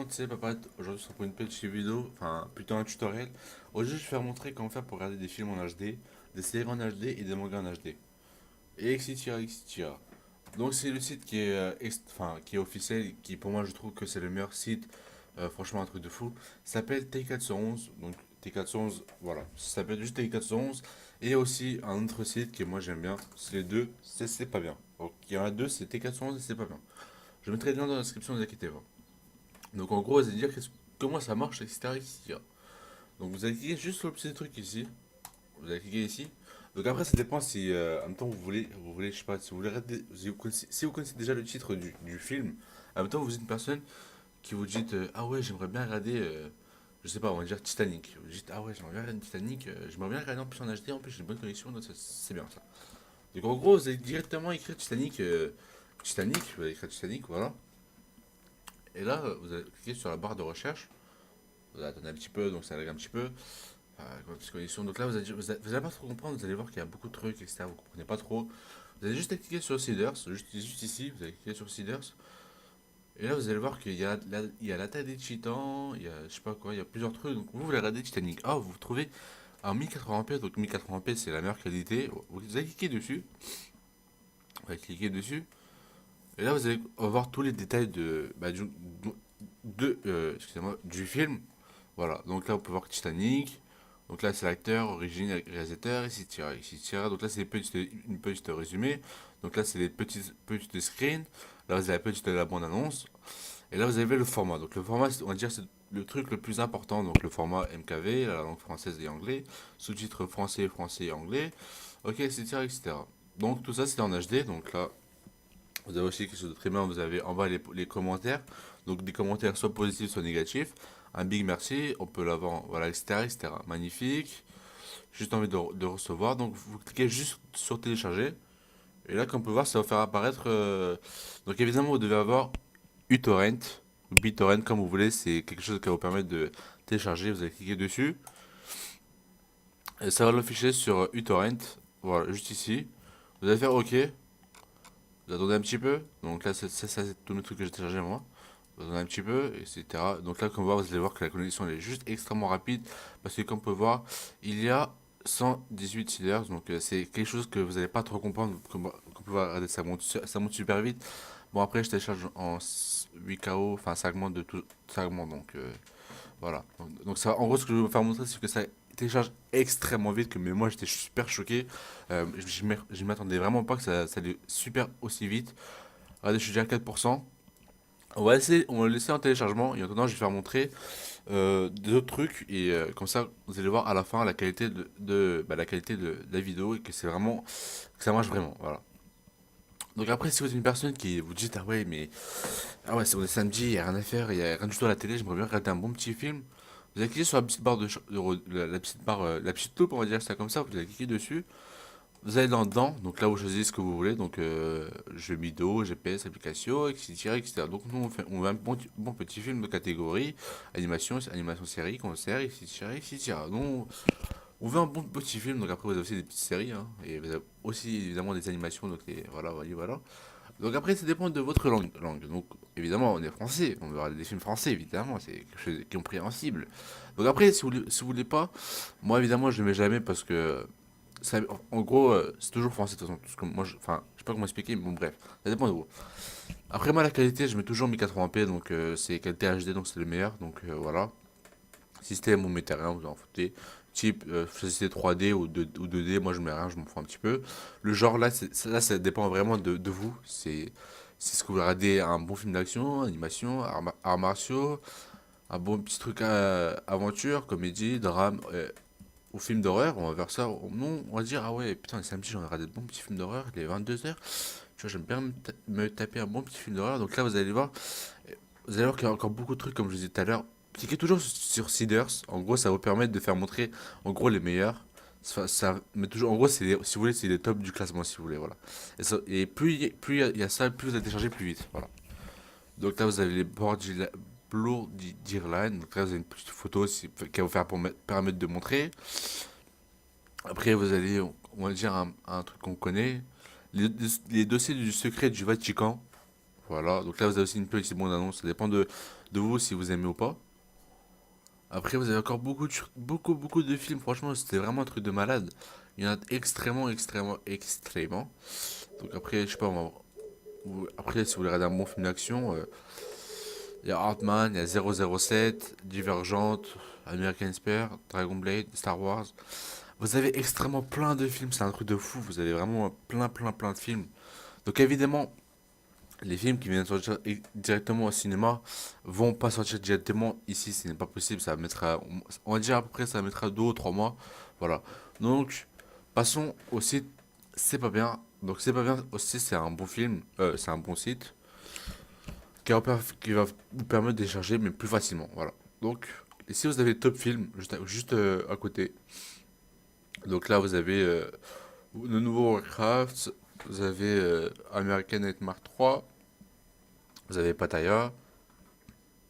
monde, c'est Papa. Aujourd'hui, c'est pour une petite vidéo, enfin plutôt un tutoriel. Aujourd'hui, je vais vous montrer comment faire pour regarder des films en HD, des séries en HD et des mangas en HD. Et etc. etc. Donc, c'est le site qui est, qui est officiel, qui pour moi, je trouve que c'est le meilleur site. Franchement, un truc de fou. Ça s'appelle T411. Donc, T411, voilà. Ça s'appelle juste T411. Et aussi un autre site que moi j'aime bien. C'est les deux, c'est pas bien. Donc, il y en a deux, c'est T411 et c'est pas bien. Je mettrai le lien dans la description, ne vous inquiétez pas. Donc en gros, vous allez dire comment ça marche, etc., etc. Donc vous allez cliquer juste sur le petit truc ici. Vous allez cliquer ici. Donc après, ça dépend si en même temps je sais pas, si vous voulez si vous connaissez déjà le titre du film, en même temps vous êtes une personne qui vous dit ah ouais, j'aimerais bien regarder, je sais pas, on va dire Titanic. Vous dites ah ouais, j'aimerais bien regarder Titanic, j'aimerais bien regarder en plus en HD, en plus j'ai une bonne connexion, donc c'est bien ça. Donc en gros, vous allez directement écrire Titanic, Titanic, vous allez écrire Titanic, voilà. Et là, vous allez cliquer sur la barre de recherche. Vous attendez un petit peu, donc ça lag un petit peu. Petite connexion. Donc là, vous allez pas trop comprendre, vous allez voir qu'il y a beaucoup de trucs, etc. Vous comprenez pas trop. Vous allez juste cliquer sur Seeders, juste ici, vous allez cliquer sur Seeders. Et là, vous allez voir il y a l'attaque des titans, il y a je sais pas quoi, il y a plusieurs trucs. Donc vous voulez regarder Titanic. Ah, vous trouvez en 1080p, donc 1080p c'est la meilleure qualité. Vous allez cliquer dessus. Vous allez cliquer dessus. Et là, vous allez voir tous les détails excusez-moi, du film. Voilà, donc là, on peut voir Titanic. Donc là, c'est l'acteur, origine, réalisateur, etc., etc. Donc là, c'est une petite résumé. Donc là, c'est les petites screens. Là, vous avez la petite la bande-annonce. Et là, vous avez le format. Donc le format, on va dire, c'est le truc le plus important. Donc le format MKV, la langue française et anglais. Sous-titres français, français et anglais. Ok, etc., etc. Donc tout ça, c'est en HD. Donc là, vous avez aussi quelque chose de très bien, vous avez en bas les commentaires. Donc des commentaires soit positifs, soit négatifs. Un big merci, on peut l'avoir, voilà, etc., etc. Magnifique. Juste envie de recevoir. Donc vous cliquez juste sur télécharger. Et là, comme on peut voir, ça va faire apparaître. Donc évidemment, vous devez avoir uTorrent ou BitTorrent, comme vous voulez. C'est quelque chose qui va vous permettre de télécharger. Vous allez cliquer dessus. Et ça va l'afficher sur uTorrent. Voilà, juste ici. Vous allez faire OK. Vous attendez un petit peu. Donc là, c'est tous les trucs que j'ai téléchargé moi. Vous attendez un petit peu, etc. Donc là, comme vous allez voir que la connexion elle est juste extrêmement rapide. Parce que comme on peut voir, il y a 118 seeders. Donc c'est quelque chose que vous n'allez pas trop comprendre. Comme on peut voir, regardez, ça monte super vite. Bon, après, je télécharge en 8KO, enfin, ça augmente de tout. Ça augmente, donc voilà. Donc ça, en gros, ce que je veux vous faire montrer, c'est que ça télécharge extrêmement vite. Mais moi, j'étais super choqué. Je m'attendais vraiment pas que ça allait super aussi vite. Regardez, je suis déjà à 4%. On va le laisser en téléchargement. Et en attendant, je vais faire montrer des autres trucs. Et comme ça, vous allez voir à la fin la qualité la qualité de la vidéo et que c'est vraiment, que ça marche vraiment. Voilà. Donc après, si vous êtes une personne qui vous dit ah ouais, mais ah ouais, c'est on est samedi, il y a rien à faire, il y a rien du tout à la télé, j'aimerais bien regarder un bon petit film. Vous allez cliquer sur la petite barre la petite barre, la petite loupe, on va dire ça comme ça. Vous allez cliquer dessus. Vous allez dans dedans, donc là vous choisissez ce que vous voulez, donc jeux vidéo, GPS, application, etc., etc. Donc nous on veut un bon petit film de catégorie, animation série, concert, etc., etc. Donc on veut un bon petit film, donc après vous avez aussi des petites séries, hein, et vous avez aussi évidemment des animations, donc voilà, voilà, voilà. Donc après ça dépend de votre langue. Donc évidemment on est français, on veut regarder des films français, évidemment, c'est quelque chose qui est compréhensible. Donc après si vous voulez pas, moi évidemment je ne mets jamais parce que en gros, c'est toujours français de toute façon. Tout ce que moi, enfin, je sais pas comment expliquer, mais bon, bref, ça dépend de vous. Après, moi, la qualité, je mets toujours 1080p, donc c'est qualité HD, donc c'est le meilleur, donc voilà. Système, on mettez rien, vous en foutez. Type, choisissez 3D ou 2D, moi je mets rien, je m'en fous un petit peu. Le genre, là, ça dépend vraiment de vous. C'est ce que vous regardez, un bon film d'action, animation, arts martiaux, un bon petit truc aventure, comédie, drame, au film d'horreur, on va vers ça. Non, on va dire, ah ouais, putain, samedi, j'en ai regardé de bons petits films d'horreur, il est 22h. Tu vois, j'aime bien me taper un bon petit film d'horreur. Donc là, vous allez voir qu'il y a encore beaucoup de trucs, comme je disais tout à l'heure. Cliquez toujours sur Seeders. En gros, ça va vous permettre de faire montrer, en gros, les meilleurs. Mais toujours, en gros, si vous voulez, c'est les tops du classement, si vous voulez, voilà. Et plus il y a ça, plus vous allez télécharger plus vite, voilà. Donc là, vous avez les Borderline. Donc là, vous avez une petite photo qui va vous faire permettre de montrer. Après, vous allez, on va dire un truc qu'on connaît. Les, les dossiers du secret du Vatican. Voilà, donc là vous avez aussi une petite bande-annonce, ça dépend de vous si vous aimez ou pas. Après vous avez encore beaucoup de films, franchement c'était vraiment un truc de malade. Il y en a extrêmement. Donc après, je sais pas, après si vous voulez regarder un bon film d'action, il y a Ant-Man, il y a 007, Divergente, American Spy, Dragon Blade, Star Wars. Vous avez extrêmement plein de films, c'est un truc de fou, vous avez vraiment plein de films. Donc évidemment, les films qui viennent sortir directement au cinéma vont pas sortir directement ici, ce n'est pas possible, ça mettra, on va dire à peu près, ça mettra 2 ou 3 mois, voilà. Donc, passons au site, c'est pas bien. Donc c'est pas bien aussi, c'est un bon film, c'est un bon site qui va vous permettre de charger mais plus facilement, voilà. Donc, ici vous avez Top Film juste à côté. Donc là vous avez le nouveau Warcraft, vous avez American Nightmare 3, vous avez Pattaya,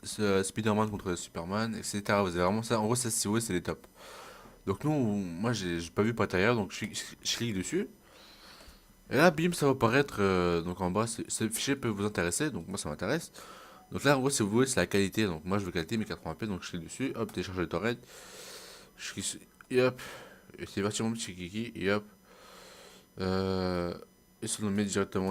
Spider-Man contre Superman, etc. Vous avez vraiment ça. En gros, ça, si vous voulez, c'est les tops. Donc, nous, moi, j'ai pas vu Pattaya, donc je clique dessus. Et là, bim, ça va apparaître. Donc, en bas, ce fichier peut vous intéresser. Donc, moi, ça m'intéresse. Donc, là, en gros, si vous voulez, c'est la qualité. Donc, moi, je veux qualité 1080p. Donc, je clique dessus. Hop, télécharger le torrent. Je clique et hop. Et c'est parti mon petit kiki. Et hop. Et ça nous met directement